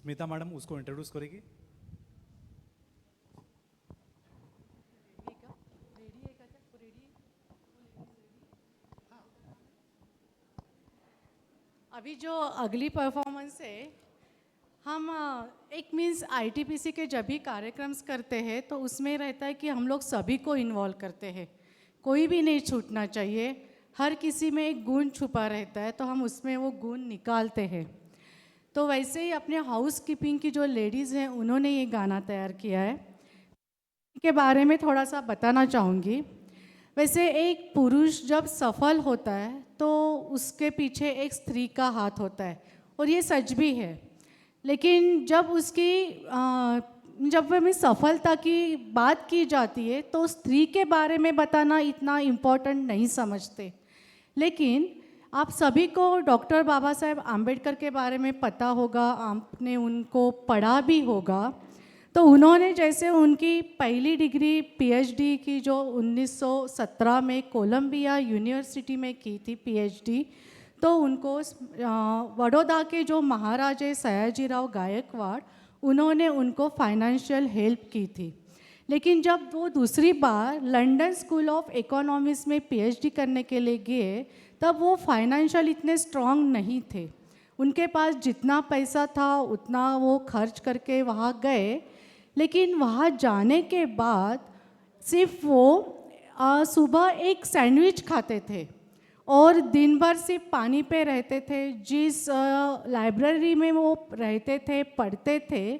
Smita madam उसको introduce करेगी। अभी जो अगली परफॉर्मेंस है, हम एक मीन्स आईटीपीसी के जब भी कार्यक्रम्स करते हैं तो उसमें रहता है कि हम लोग सभी को इन्वॉल्व करते हैं, कोई भी नहीं छूटना चाहिए। हर किसी में एक गुण छुपा रहता है तो हम उसमें वो गुण निकालते हैं। तो वैसे ही अपने हाउस कीपिंग की जो लेडीज़ हैं उन्होंने ये गाना तैयार किया है, के बारे में थोड़ा सा बताना चाहूँगी। वैसे एक पुरुष जब सफल होता है तो उसके पीछे एक स्त्री का हाथ होता है, और ये सच भी है। लेकिन जब उसकी जब हमें सफलता की बात की जाती है तो स्त्री के बारे में बताना इतना इम्पोर्टेंट नहीं समझते। लेकिन आप सभी को डॉक्टर बाबा साहेब आम्बेडकर के बारे में पता होगा, आपने उनको पढ़ा भी होगा। तो उन्होंने जैसे उनकी पहली डिग्री पीएचडी की जो 1917 में कोलंबिया यूनिवर्सिटी में की थी पीएचडी, तो उनको वडोदरा के जो महाराजे सयाजीराव गायकवाड़, उन्होंने उनको फाइनेंशियल हेल्प की थी। लेकिन जब वो दूसरी बार लंदन स्कूल ऑफ इकोनॉमिक्स में पीएचडी करने के लिए गए, तब वो फाइनेंशियल इतने स्ट्रांग नहीं थे। उनके पास जितना पैसा था उतना वो खर्च करके वहाँ गए। लेकिन वहाँ जाने के बाद सिर्फ वो सुबह एक सैंडविच खाते थे और दिन भर सिर्फ पानी पे रहते थे। जिस लाइब्रेरी में वो रहते थे, पढ़ते थे,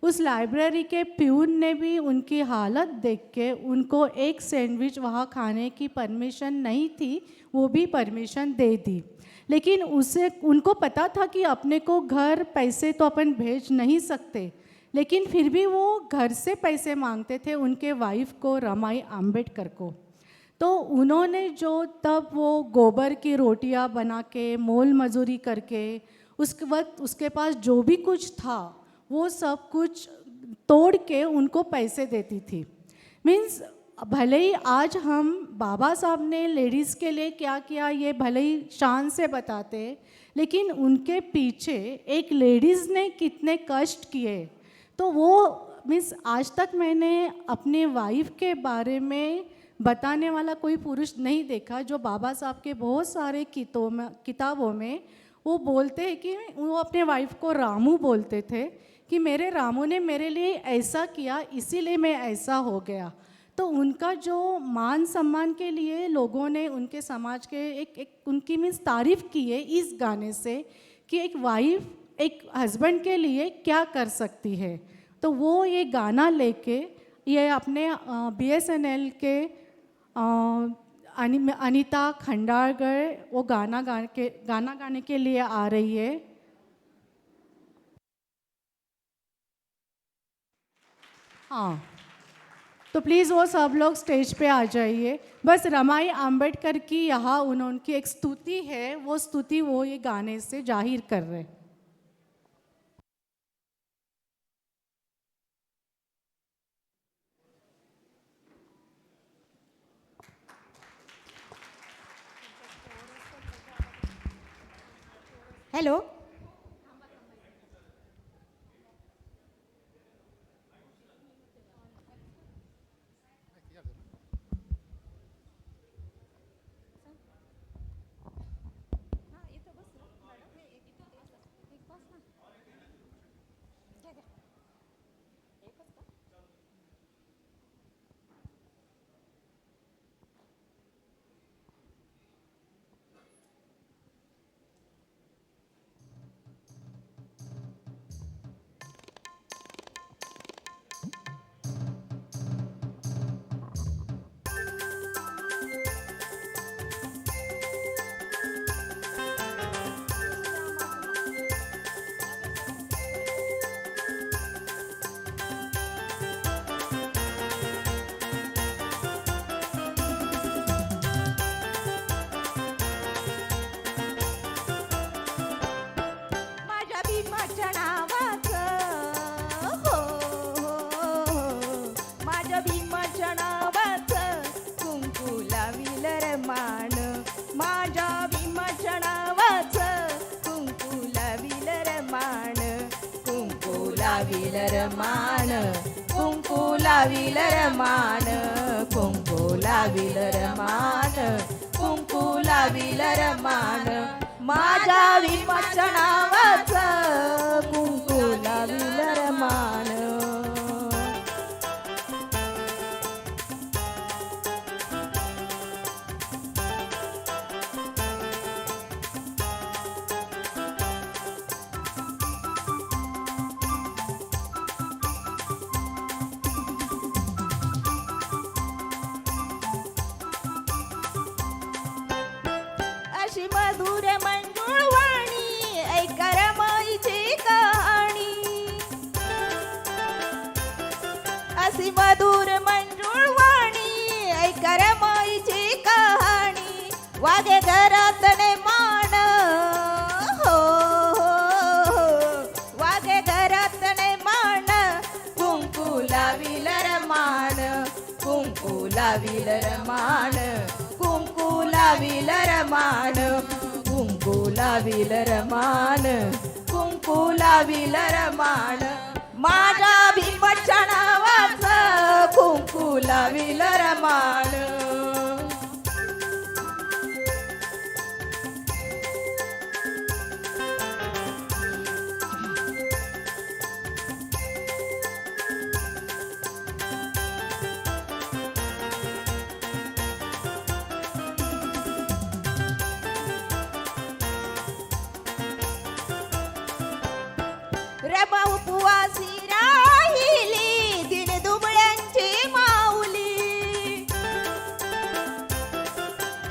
उस लाइब्रेरी के प्यून ने भी उनकी हालत देख के उनको एक सैंडविच वहाँ खाने की परमिशन नहीं थी, वो भी परमिशन दे दी। लेकिन उसे उनको पता था कि अपने को घर पैसे तो अपन भेज नहीं सकते, लेकिन फिर भी वो घर से पैसे मांगते थे उनके वाइफ को, रमाई आम्बेडकर को। तो उन्होंने जो तब वो गोबर की रोटियां बना के मोल मजूरी करके उसके वक्त उसके पास जो भी कुछ था वो सब कुछ तोड़ के उनको पैसे देती थी। मीन्स भले ही आज हम बाबा साहब ने लेडीज़ के लिए क्या किया ये भले ही शान से बताते, लेकिन उनके पीछे एक लेडीज़ ने कितने कष्ट किए, तो वो मीन्स आज तक मैंने अपने वाइफ के बारे में बताने वाला कोई पुरुष नहीं देखा। जो बाबा साहब के बहुत सारे किताबों में वो बोलते हैं कि वो अपने वाइफ को रामू बोलते थे कि मेरे रामू ने मेरे लिए ऐसा किया इसीलिए मैं ऐसा हो गया। तो उनका जो मान सम्मान के लिए लोगों ने उनके समाज के एक उनकी मीन्स तारीफ़ की है इस गाने से कि एक वाइफ एक हस्बैंड के लिए क्या कर सकती है। तो वो ये गाना लेके ये अपने बीएसएनएल के अनीता खंडारकर वो गाना गाने के लिए आ रही है। हाँ, तो प्लीज़ वो सब लोग स्टेज पे आ जाइए। बस रमाई आम्बेडकर की यहाँ उनकी एक स्तुति है, वो स्तुति वो ये गाने से जाहिर कर रहे हैं। हेलो, लाविल रमान कुंकू लाविल रमान कुंकू लाविल रमान कुंकू लाविल रमान माझ्या विमोचनावाच कुंकू लाविल रमान अशी मधुर मंजुळ वाणी ऐका रमाईची कहाणी अशी मधुर मंजुळ वाणी ऐका रमाईची कहाणी वागे घरात ने मान हो वागे घरात ने मान कुंकू लाविल रमान कुंकू लाविल रमान कुंकू लाविल रमान कुंकू लाविल रमान कुंकू लाविल रमान माझ्या विमोचनावाच कुंकू लाविल रमान रमा उपवासी राहिली दिन दुबळ्यांची माऊली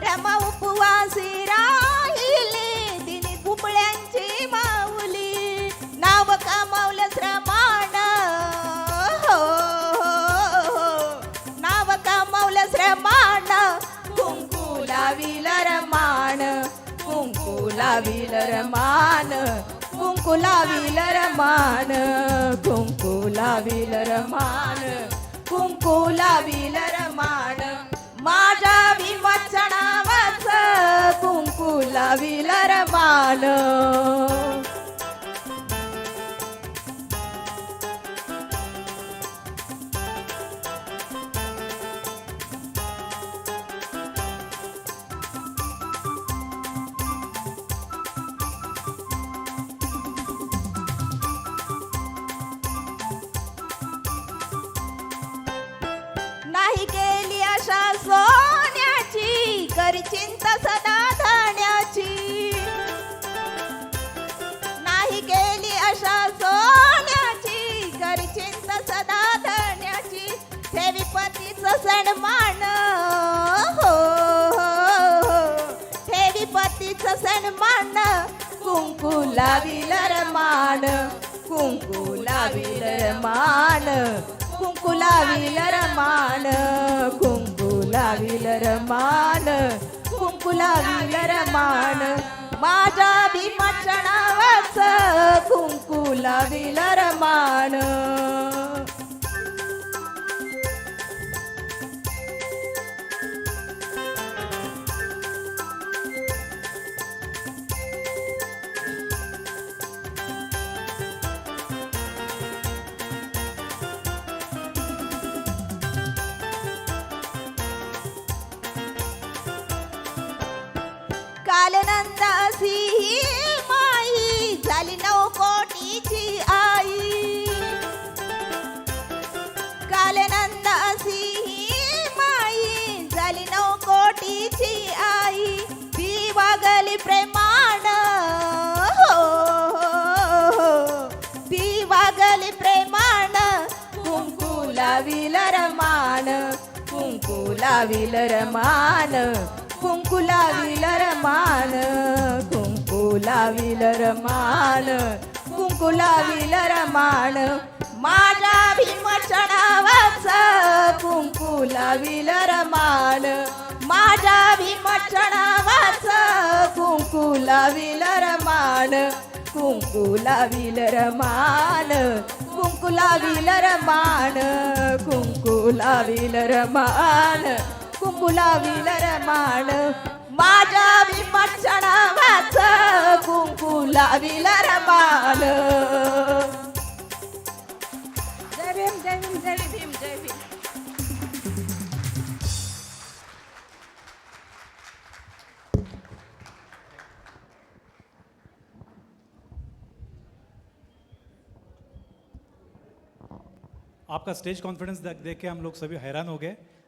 रमा उपवासी राहिली दिन दुबळ्यांची माऊली नाव कमावलं श्रमाण हो नाव कमावलं श्रमाण कुंकू लाविल रमान कुंकू लाविल रमान कुंकू लाविल रमान कुंकू लाविल रमान कुंकू लाविल रमान माझ्या विमोचनावाच कुंकू लाविल रमान नाही केली आशा सोन्याची करी चिंता सदा धान्याची नाही केली आशा सोन्याची करी चिंता सदा धान्याची ठेवी पतीचा सन्मान हो ठेवी पतीचा सन्मान कुंकू लाविल रमान कुंकू लाविल रमान कुंकू लाविल रमान कुंकू लाविल रमान कुंकू लाविल रमान माझ्या विमोचनावाच कुंकू लाविल रमान काल नंदासी ही माई झाली 9 कोटीची आई काल नंदासी ही माई झाली 9 कोटीची आई ती वागली प्रेमान हो ती वागली प्रेमान कुंकू लाविल रमान कुंकू लाविल रमान कुंकू लाविल रमान कुंकू लाविल रमान कुंकू लाविल रमान माझ्या विमोचनावाच कुंकू लाविल रमान माझ्या विमोचनावाच कुंकू लाविल रमान कुंकू लाविल रमान कुंकू लाविल रमान कुंकू लाविल रमान कुंकू लाविल रमान माझ्या विमोचनावाच कुंकू लाविल रमान आपका स्टेज कॉन्फिडेंस देख के हम लोग सभी हैरान हो गए